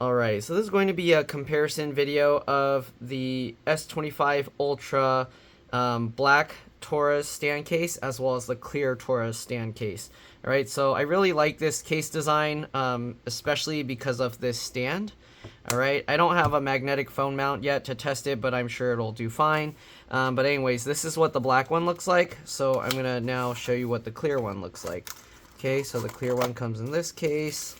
Alright, so this is going to be a comparison video of the S25 Ultra black TORRAS stand case as well as the clear TORRAS stand case. Alright, so I really like this case design, especially because of this stand. Alright, I don't have a magnetic phone mount yet to test it, but I'm sure it'll do fine. But anyways, this is what the black one looks like, so I'm going to now show you what the clear one looks like. Okay, so the clear one comes in this case.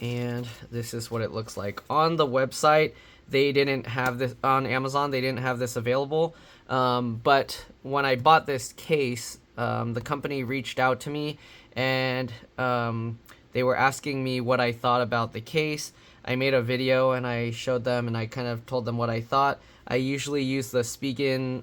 And this is what it looks like. On the website, they didn't have this, on Amazon, they didn't have this available. But when I bought this case, the company reached out to me and they were asking me what I thought about the case. I made a video and I showed them and I kind of told them what I thought. I usually use the Spigen,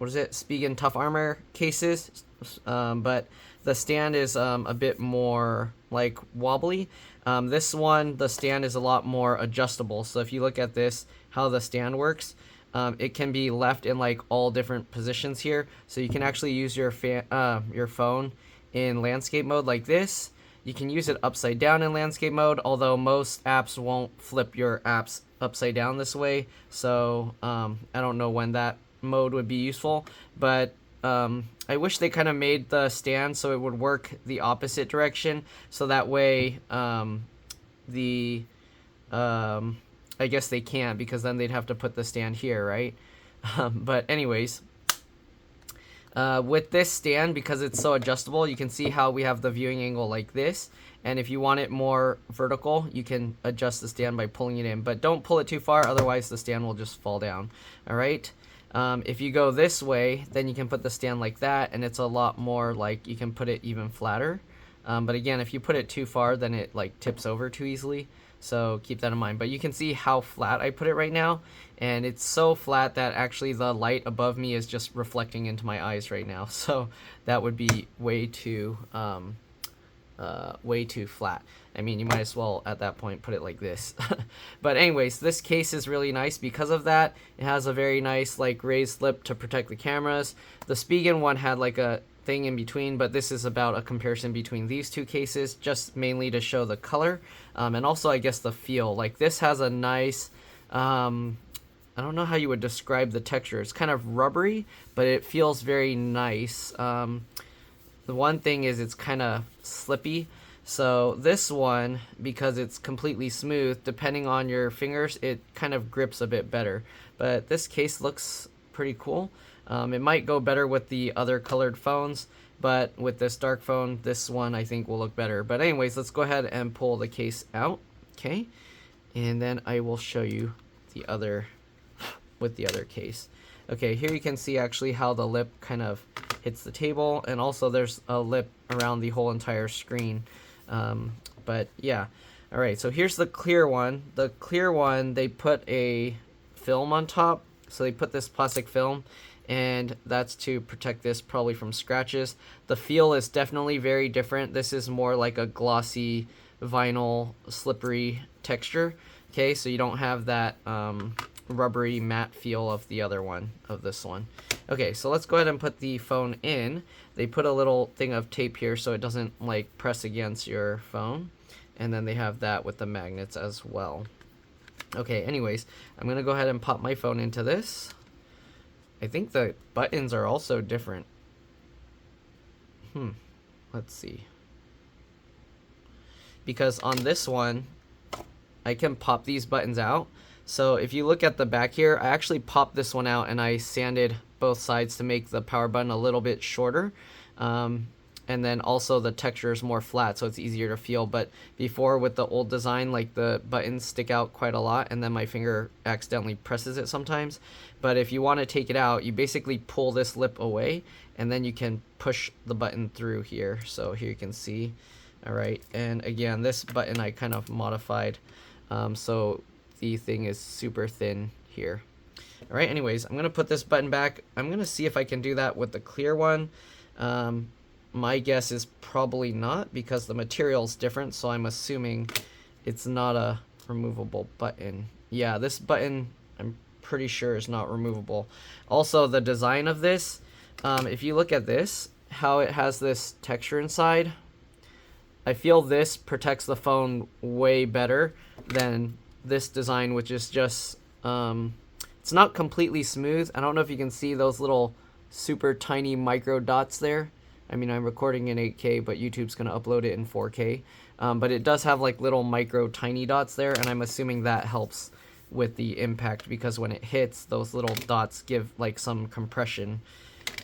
Spigen Tough Armor cases, but the stand is a bit more like wobbly. This one, the stand is a lot more adjustable. So if you look at this, how the stand works, it can be left in like all different positions here. So you can actually use your phone in landscape mode like this. You can use it upside down in landscape mode, although most apps won't flip your apps upside down this way. So I don't know when that mode would be useful, but I wish they kind of made the stand so it would work the opposite direction, so that way I guess they can't, because then they'd have to put the stand here, right? But anyways, with this stand, because it's so adjustable, you can see how we have the viewing angle like this, and if you want it more vertical, you can adjust the stand by pulling it in, but don't pull it too far, otherwise the stand will just fall down. All right. If you go this way, then you can put the stand like that, and it's a lot more like you can put it even flatter. But again, if you put it too far, then it like tips over too easily. So keep that in mind. But you can see how flat I put it right now, and it's so flat that actually the light above me is just reflecting into my eyes right now. So that would be way too flat. I mean, you might as well at that point put it like this. But anyways, this case is really nice because of that. It has a very nice like raised lip to protect the cameras. The Spigen one had like a thing in between, but this is about a comparison between these two cases, just mainly to show the color, and also I guess the feel. Like this has a nice, I don't know how you would describe the texture. It's kind of rubbery, but it feels very nice. The one thing is it's kind of slippy. So this one, because it's completely smooth, depending on your fingers, it kind of grips a bit better. But this case looks pretty cool. It might go better with the other colored phones, but with this dark phone, this one I think will look better. But anyways, let's go ahead and pull the case out, okay? And then I will show you the other, with the other case. Okay, here you can see actually how the lip kind of hits the table, and also there's a lip around the whole entire screen. But yeah, all right, so here's the clear one. The clear one, they put a film on top, so they put this plastic film, and that's to protect this probably from scratches. The feel is definitely very different. This is more like a glossy vinyl slippery texture. Okay, so you don't have that rubbery matte feel of the other one, of this one. Okay, so let's go ahead and put the phone in. They put a little thing of tape here so it doesn't like press against your phone, and then they have that with the magnets as well. Okay, anyways, I'm gonna go ahead and pop my phone into this. I think the buttons are also different. Let's see, because on this one I can pop these buttons out. So if you look at the back here, I actually popped this one out and I sanded both sides to make the power button a little bit shorter. And then also the texture is more flat, so it's easier to feel. But before, with the old design, like the buttons stick out quite a lot, and then my finger accidentally presses it sometimes. But if you want to take it out, you basically pull this lip away, and then you can push the button through here. So here you can see. All right, and again, this button I kind of modified, so the thing is super thin here. All right, anyways, I'm gonna put this button back. I'm gonna see if I can do that with the clear one. My guess is probably not, because the material's different, so I'm assuming it's not a removable button. Yeah, this button I'm pretty sure is not removable. Also, the design of this, if you look at this, how it has this texture inside, I feel this protects the phone way better than this design, which is just, it's not completely smooth. I don't know if you can see those little super tiny micro dots there. I mean, I'm recording in 8K, but YouTube's going to upload it in 4K. But it does have like little micro tiny dots there, and I'm assuming that helps with the impact, because when it hits, those little dots give like some compression.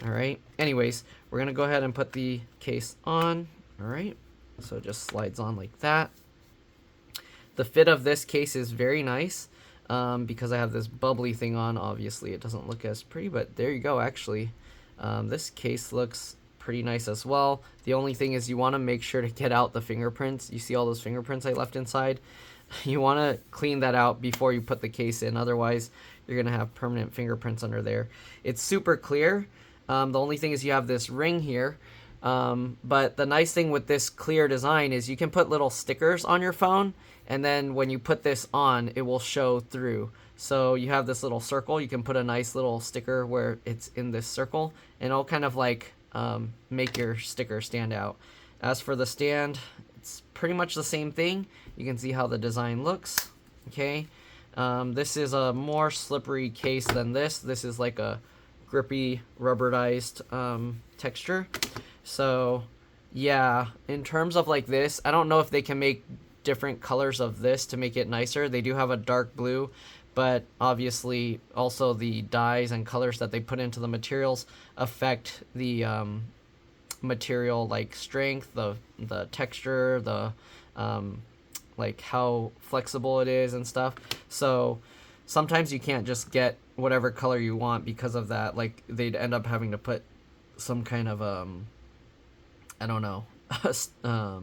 All right. Anyways, we're going to go ahead and put the case on. All right. So it just slides on like that. The fit of this case is very nice, because I have this bubbly thing on. Obviously, it doesn't look as pretty, but there you go, actually. This case looks pretty nice as well. The only thing is you want to make sure to get out the fingerprints. You see all those fingerprints I left inside? You want to clean that out before you put the case in. Otherwise, you're going to have permanent fingerprints under there. It's super clear. The only thing is you have this ring here. But the nice thing with this clear design is you can put little stickers on your phone, and then when you put this on, it will show through. So you have this little circle. You can put a nice little sticker where it's in this circle, and it'll kind of like make your sticker stand out. As for the stand, it's pretty much the same thing. You can see how the design looks. Okay, this is a more slippery case than this. This is like a grippy rubberized texture. So yeah, in terms of like this, I don't know if they can make different colors of this to make it nicer. They do have a dark blue, but obviously also the dyes and colors that they put into the materials affect the material, like strength, the texture, the like how flexible it is and stuff. So sometimes you can't just get whatever color you want because of that. Like they'd end up having to put some kind of I don't know,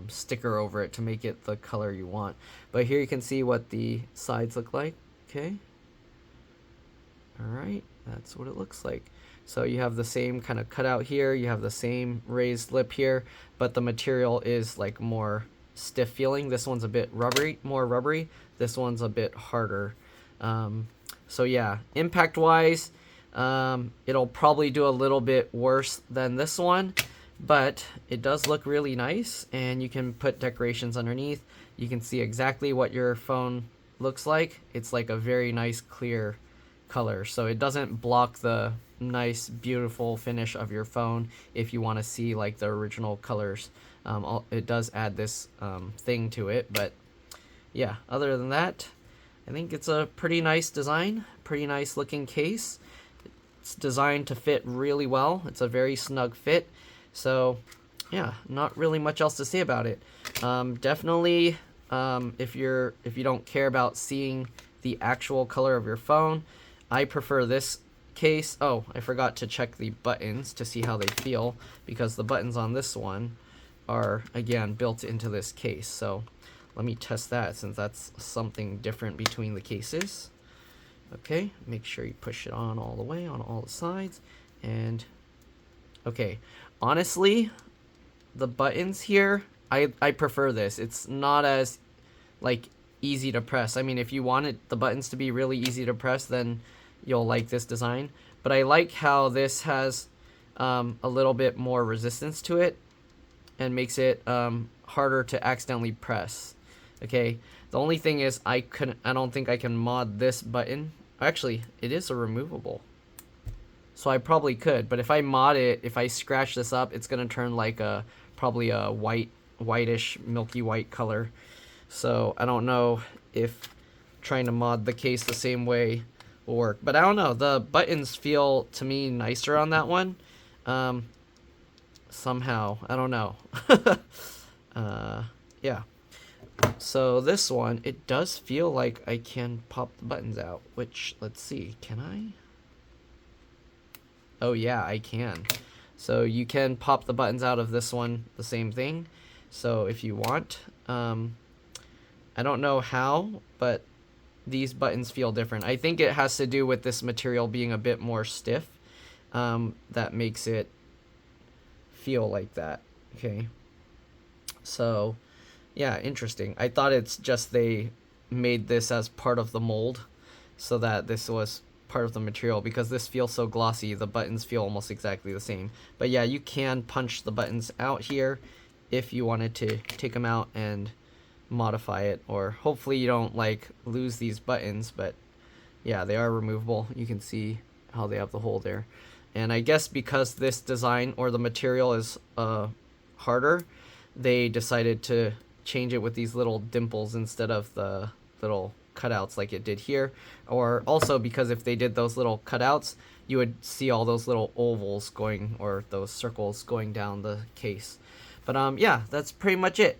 sticker over it to make it the color you want. But here you can see what the sides look like. Okay. All right, that's what it looks like. So you have the same kind of cutout here, you have the same raised lip here, but the material is like more stiff feeling. This one's a bit rubbery, more rubbery. This one's a bit harder. So yeah, impact wise, it'll probably do a little bit worse than this one, but it does look really nice, and you can put decorations underneath. You can see exactly what your phone looks like. It's like a very nice clear color, so it doesn't block the nice beautiful finish of your phone if you want to see like the original colors. It does add this thing to it, but yeah, other than that, I think it's a pretty nice design, pretty nice looking case. It's designed to fit really well. It's a very snug fit. So yeah, not really much else to say about it. Definitely, if you don't care about seeing the actual color of your phone, I prefer this case. Oh, I forgot to check the buttons to see how they feel, because the buttons on this one are again built into this case. So let me test that, since that's something different between the cases. Okay, make sure you push it on all the way on all the sides. And okay, honestly, the buttons here, I prefer this. It's not as like easy to press. I mean, if you wanted the buttons to be really easy to press, then you'll like this design. But I like how this has a little bit more resistance to it and makes it harder to accidentally press. Okay, the only thing is I don't think I can mod this button. Actually, it is a removable, so I probably could. But if I mod it, if I scratch this up, it's gonna turn like probably a whitish milky white color. So I don't know if trying to mod the case the same way will work. But I don't know, the buttons feel to me nicer on that one. Somehow, I don't know. Yeah. So this one, it does feel like I can pop the buttons out, which, let's see, can I? Oh yeah, I can. So you can pop the buttons out of this one, the same thing. So if you want, I don't know how, but these buttons feel different. I think it has to do with this material being a bit more stiff, that makes it feel like that. Okay. So yeah, interesting. I thought it's just they made this as part of the mold so that this was part of the material, because this feels so glossy. The buttons feel almost exactly the same. But yeah, you can punch the buttons out here if you wanted to take them out and modify it, or hopefully you don't like lose these buttons, but yeah, they are removable. You can see how they have the hole there. And I guess because this design or the material is harder, they decided to change it with these little dimples instead of the little cutouts like it did here. Or also because if they did those little cutouts, you would see all those little ovals going, or those circles going down the case. But yeah, that's pretty much it.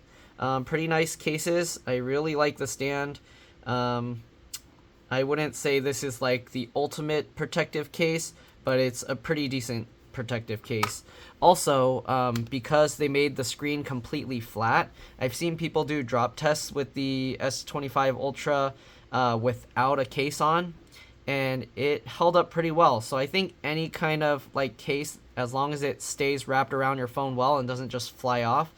Pretty nice cases. I really like the stand. I wouldn't say this is like the ultimate protective case, but it's a pretty decent protective case. Also, because they made the screen completely flat, I've seen people do drop tests with the S25 Ultra without a case on, and it held up pretty well. So I think any kind of like case, as long as it stays wrapped around your phone well and doesn't just fly off,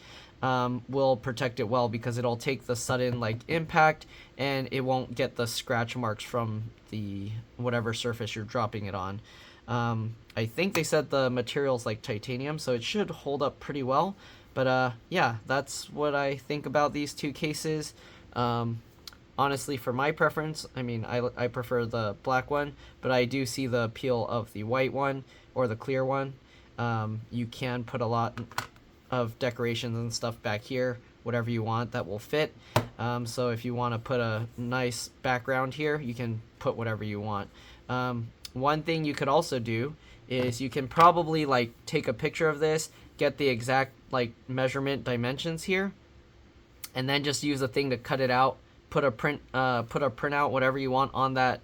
will protect it well, because it'll take the sudden like impact and it won't get the scratch marks from the whatever surface you're dropping it on. I think they said the material's like titanium, so it should hold up pretty well. But yeah, that's what I think about these two cases. Honestly, for my preference, I mean, I prefer the black one, but I do see the appeal of the white one or the clear one. You can put a lot of decorations and stuff back here, whatever you want that will fit. So if you want to put a nice background here, you can put whatever you want. One thing you could also do is you can probably like take a picture of this, get the exact like measurement dimensions here, and then just use a thing to cut it out, put a printout, whatever you want on that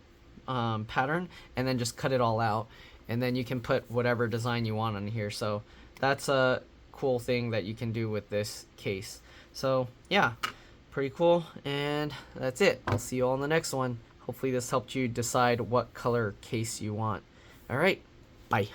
pattern, and then just cut it all out, and then you can put whatever design you want on here. So that's a cool thing that you can do with this case. So yeah, pretty cool. And that's it. I'll see you all in the next one. Hopefully this helped you decide what color case you want. All right, bye.